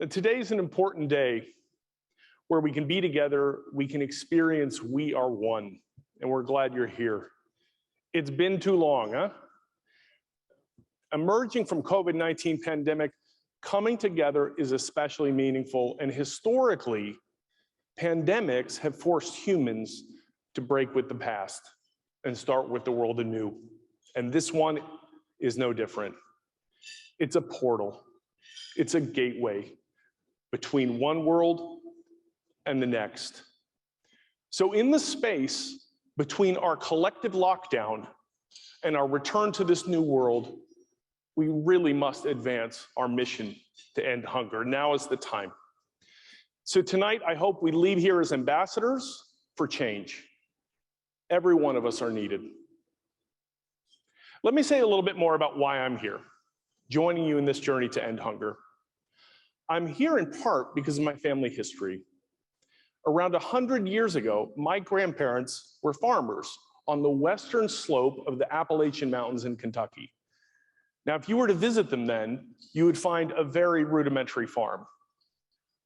Today's an important day where we can be together, we can experience we are one, and we're glad you're here. It's been too long, huh? Emerging from COVID-19 pandemic, coming together is especially meaningful, and historically, pandemics have forced humans to break with the past and start with the world anew. And this one is no different. It's a portal. It's a gateway between one world and the next. So in the space between our collective lockdown and our return to this new world, we really must advance our mission to end hunger. Now is the time. So tonight, I hope we leave here as ambassadors for change. Every one of us are needed. Let me say a little bit more about why I'm here, joining you in this journey to end hunger. I'm here in part because of my family history. Around 100 years ago, my grandparents were farmers on the western slope of the Appalachian Mountains in Kentucky. Now, if you were to visit them then, you would find a very rudimentary farm.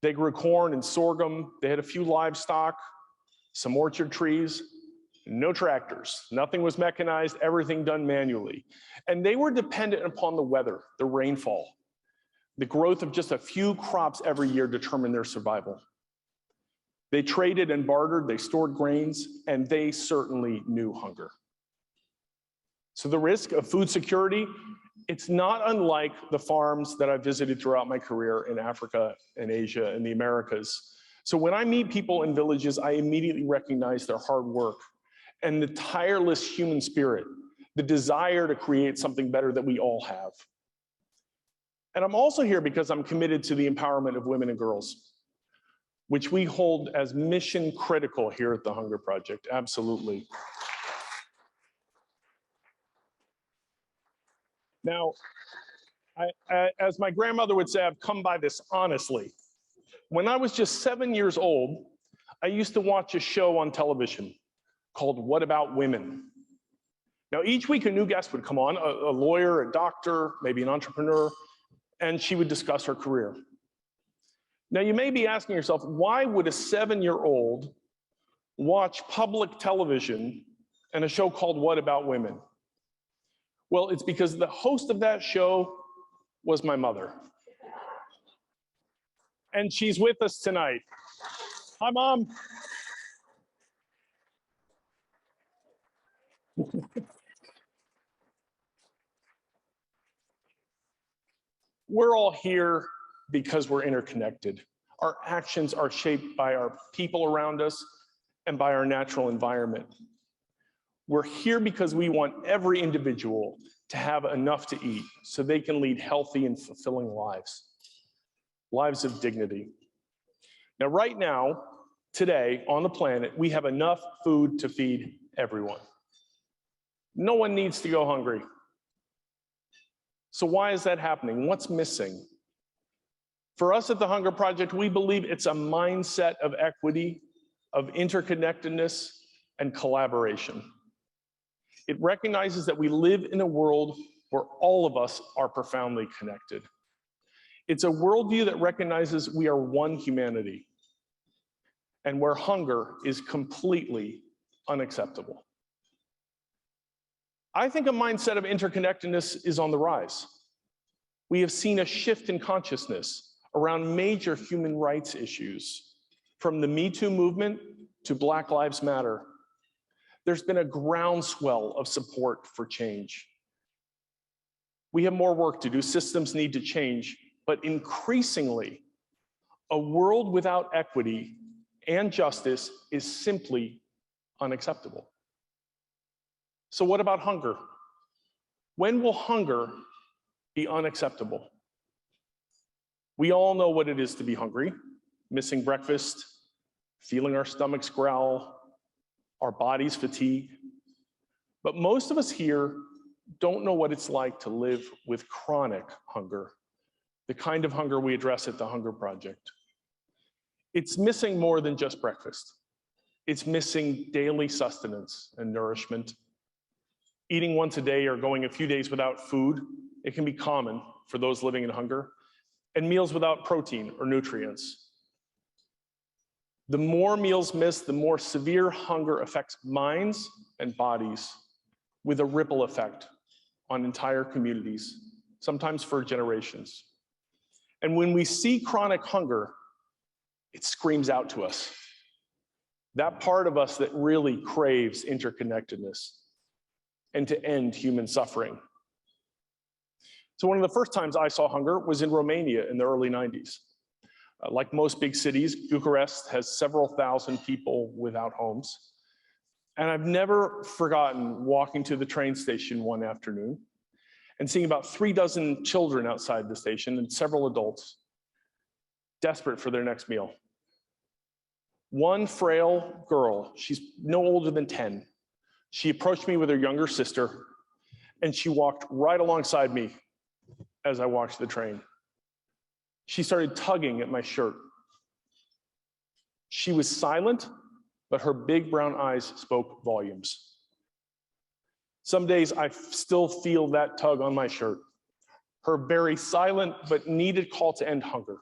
They grew corn and sorghum, they had a few livestock, some orchard trees, no tractors, nothing was mechanized, everything done manually. And they were dependent upon the weather, the rainfall. The growth of just a few crops every year determined their survival. They traded and bartered, they stored grains, and they certainly knew hunger. So the risk of food security, it's not unlike the farms that I visited throughout my career in Africa and Asia and the Americas. So when I meet people in villages, I immediately recognize their hard work and the tireless human spirit, the desire to create something better that we all have. And I'm also here because I'm committed to the empowerment of women and girls, which we hold as mission critical here at the Hunger Project, absolutely. Now, as my grandmother would say, I've come by this honestly. When I was just 7 years old, I used to watch a show on television called What About Women? Now, each week a new guest would come on, a lawyer, a doctor, maybe an entrepreneur, and she would discuss her career. Now, you may be asking yourself, why would a 7-year-old watch public television and a show called What About Women? Well, it's because the host of that show was my mother. And she's with us tonight. Hi, Mom. We're all here because we're interconnected. Our actions are shaped by our people around us and by our natural environment. We're here because we want every individual to have enough to eat so they can lead healthy and fulfilling lives, lives of dignity. Now, right now, today on the planet, we have enough food to feed everyone. No one needs to go hungry. So why is that happening? What's missing? For us at the Hunger Project, we believe it's a mindset of equity, of interconnectedness, and collaboration. It recognizes that we live in a world where all of us are profoundly connected. It's a worldview that recognizes we are one humanity and where hunger is completely unacceptable. I think a mindset of interconnectedness is on the rise. We have seen a shift in consciousness around major human rights issues, from the Me Too movement to Black Lives Matter. There's been a groundswell of support for change. We have more work to do, systems need to change, but increasingly, a world without equity and justice is simply unacceptable. So what about hunger? When will hunger be unacceptable? We all know what it is to be hungry, missing breakfast, feeling our stomachs growl, our bodies fatigue. But most of us here don't know what it's like to live with chronic hunger, the kind of hunger we address at the Hunger Project. It's missing more than just breakfast. It's missing daily sustenance and nourishment. Eating once a day or going a few days without food, it can be common for those living in hunger. and meals without protein or nutrients. The more meals missed, the more severe hunger affects minds and bodies with a ripple effect on entire communities, sometimes for generations. And when we see chronic hunger, it screams out to us. That part of us that really craves interconnectedness and to end human suffering. So one of the first times I saw hunger was in Romania in the early 90s. Like most big cities, Bucharest has several thousand people without homes. And I've never forgotten walking to the train station one afternoon and seeing about 36 children outside the station and several adults desperate for their next meal. One frail girl, she's no older than 10, she approached me with her younger sister, and she walked right alongside me as I watched the train. She started tugging at my shirt. She was silent, but her big brown eyes spoke volumes. Some days I still feel that tug on my shirt, her very silent but needed call to end hunger.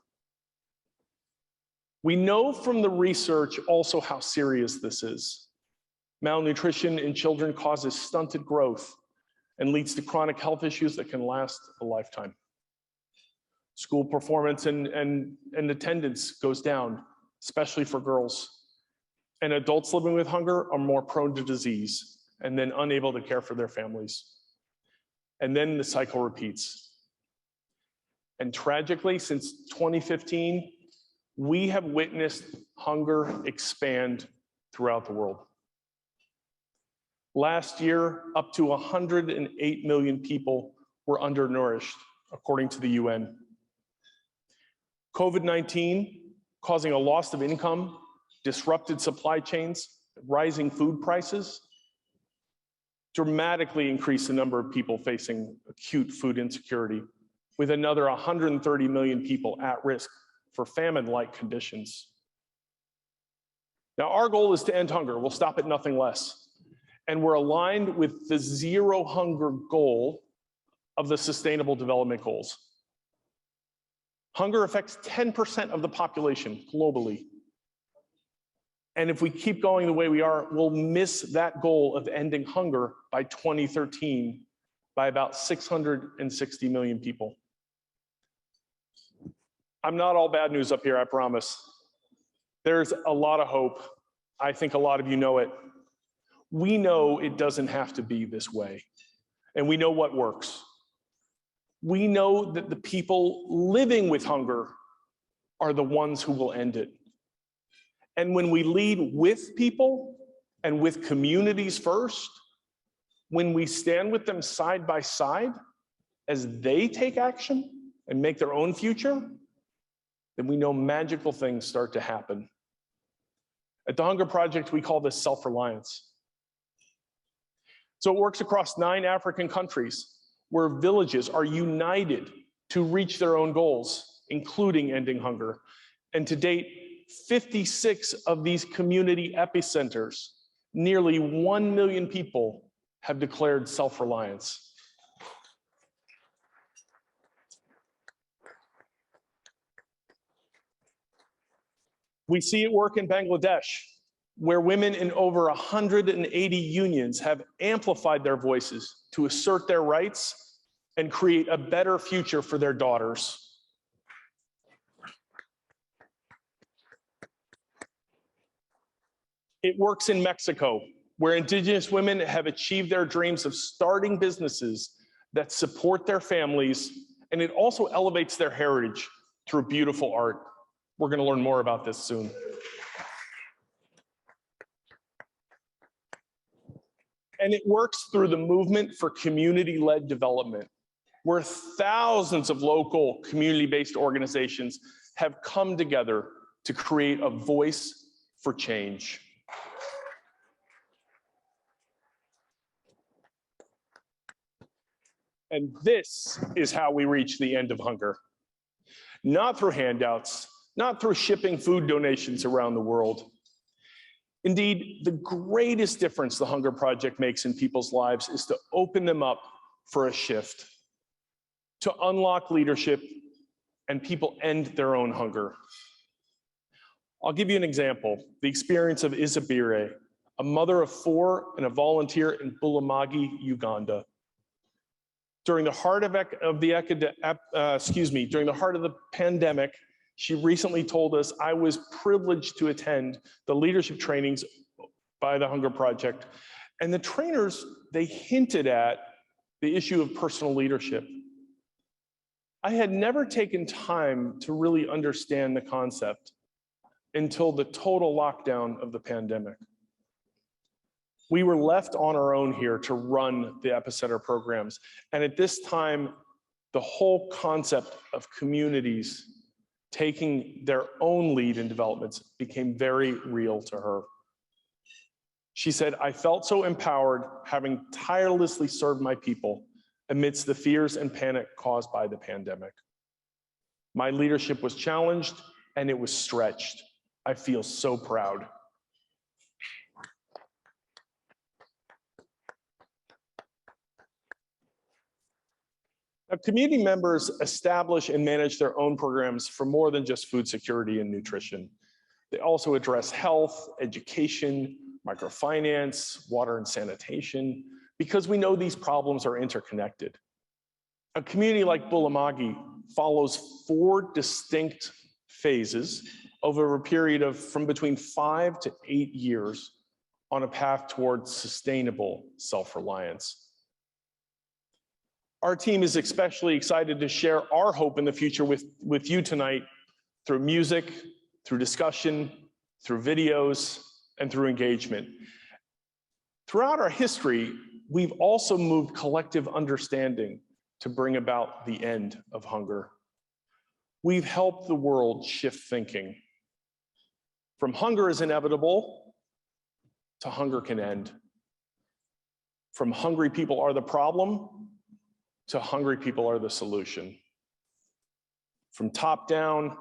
We know from the research also how serious this is. Malnutrition in children causes stunted growth and leads to chronic health issues that can last a lifetime. School performance and attendance goes down, especially for girls. And adults living with hunger are more prone to disease and then unable to care for their families. And then the cycle repeats. And tragically, since 2015, we have witnessed hunger expand throughout the world. Last year, up to 108 million people were undernourished, according to the UN. COVID-19, causing a loss of income, disrupted supply chains, rising food prices, dramatically increased the number of people facing acute food insecurity, with another 130 million people at risk for famine-like conditions. Now, our goal is to end hunger. We'll stop at nothing less. And we're aligned with the zero hunger goal of the Sustainable Development Goals. Hunger affects 10% of the population globally. And if we keep going the way we are, we'll miss that goal of ending hunger by 2013 by about 660 million people. I'm not all bad news up here, I promise. There's a lot of hope. I think a lot of you know it. We know it doesn't have to be this way, and we know what works. We know that the people living with hunger are the ones who will end it. And when we lead with people and with communities first, when we stand with them side by side as they take action and make their own future, then we know magical things start to happen. At the Hunger Project, we call this self-reliance. So it works across 9 African countries where villages are united to reach their own goals, including ending hunger. And to date, 56 of these community epicenters, nearly 1 million people have declared self-reliance. We see it work in Bangladesh, where women in over 180 unions have amplified their voices to assert their rights and create a better future for their daughters. It works in Mexico, where indigenous women have achieved their dreams of starting businesses that support their families, and it also elevates their heritage through beautiful art. We're going to learn more about this soon. And it works through the movement for community-led development, where thousands of local community-based organizations have come together to create a voice for change. And this is how we reach the end of hunger. Not through handouts, not through shipping food donations around the world. Indeed, the greatest difference the Hunger Project makes in people's lives is to open them up for a shift, to unlock leadership and people end their own hunger. I'll give you an example, the experience of Isabire, a mother of 4 and a volunteer in Bulamagi, Uganda. During the heart of the pandemic, she recently told us, I was privileged to attend the leadership trainings by the Hunger Project. And the trainers, they hinted at the issue of personal leadership. I had never taken time to really understand the concept until the total lockdown of the pandemic. We were left on our own here to run the Epicenter programs. And at this time, the whole concept of communities taking their own lead in developments became very real to her. She said, I felt so empowered having tirelessly served my people amidst the fears and panic caused by the pandemic. My leadership was challenged and it was stretched. I feel so proud. Now, community members establish and manage their own programs for more than just food security and nutrition. They also address health, education, microfinance, water and sanitation, because we know these problems are interconnected. A community like Bulamagi follows 4 distinct phases over a period of from between 5 to 8 years on a path towards sustainable self-reliance. Our team is especially excited to share our hope in the future with you tonight through music, through discussion, through videos, and through engagement. Throughout our history, we've also moved collective understanding to bring about the end of hunger. We've helped the world shift thinking. From hunger is inevitable to hunger can end. From hungry people are the problem to hungry people are the solution. From top down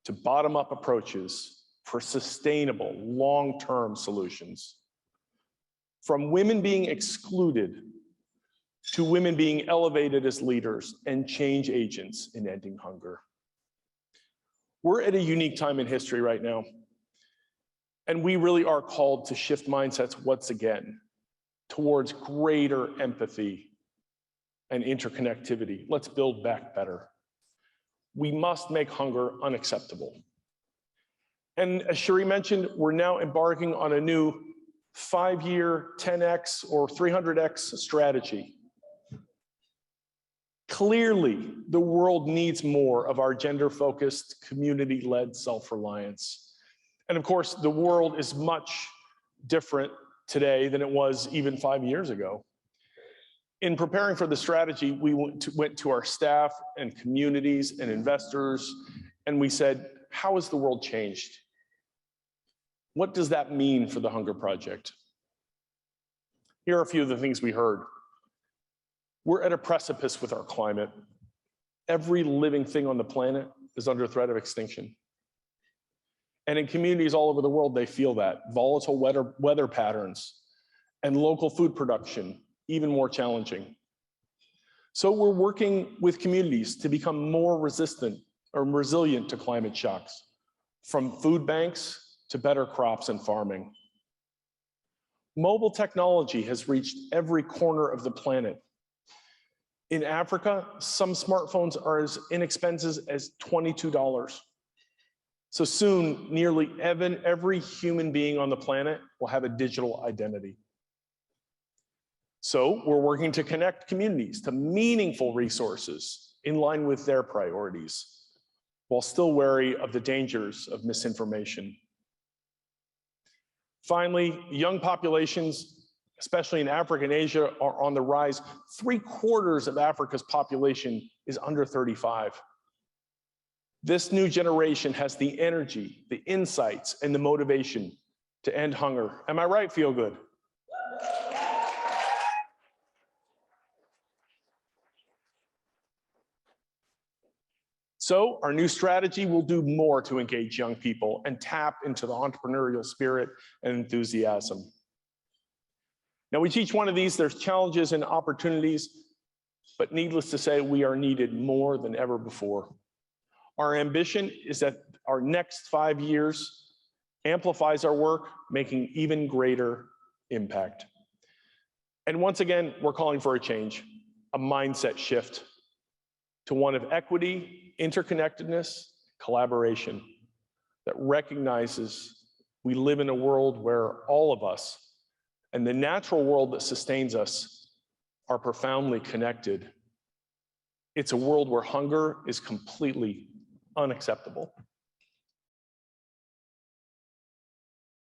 to bottom up approaches for sustainable long-term solutions. From women being excluded to women being elevated as leaders and change agents in ending hunger. We're at a unique time in history right now, and we really are called to shift mindsets once again towards greater empathy and interconnectivity. Let's build back better. We must make hunger unacceptable. And as Shuri mentioned, we're now embarking on a new 5-year 10x or 300x strategy. Clearly, the world needs more of our gender-focused, community-led self-reliance. And of course, the world is much different today than it was even 5 years ago. In preparing for the strategy, we went to our staff and communities and investors, and we said, how has the world changed? What does that mean for the Hunger Project? Here are a few of the things we heard. We're at a precipice with our climate. Every living thing on the planet is under threat of extinction. And in communities all over the world, they feel that. Volatile weather patterns and local food production, even more challenging. So we're working with communities to become more resistant or resilient to climate shocks, from food banks to better crops and farming. Mobile technology has reached every corner of the planet. In Africa, some smartphones are as inexpensive as $22. So soon, nearly every human being on the planet will have a digital identity. So we're working to connect communities to meaningful resources in line with their priorities, while still wary of the dangers of misinformation. Finally, young populations, especially in Africa and Asia, are on the rise. 3/4 of Africa's population is under 35. This new generation has the energy, the insights, and the motivation to end hunger. Am I right, Feel Good? So our new strategy will do more to engage young people and tap into the entrepreneurial spirit and enthusiasm. Now, with each one of these, there's challenges and opportunities, but needless to say, we are needed more than ever before. Our ambition is that our next 5 years amplifies our work, making even greater impact. And once again, we're calling for a change, a mindset shift to one of equity, interconnectedness, collaboration that recognizes we live in a world where all of us and the natural world that sustains us are profoundly connected. It's a world where hunger is completely unacceptable.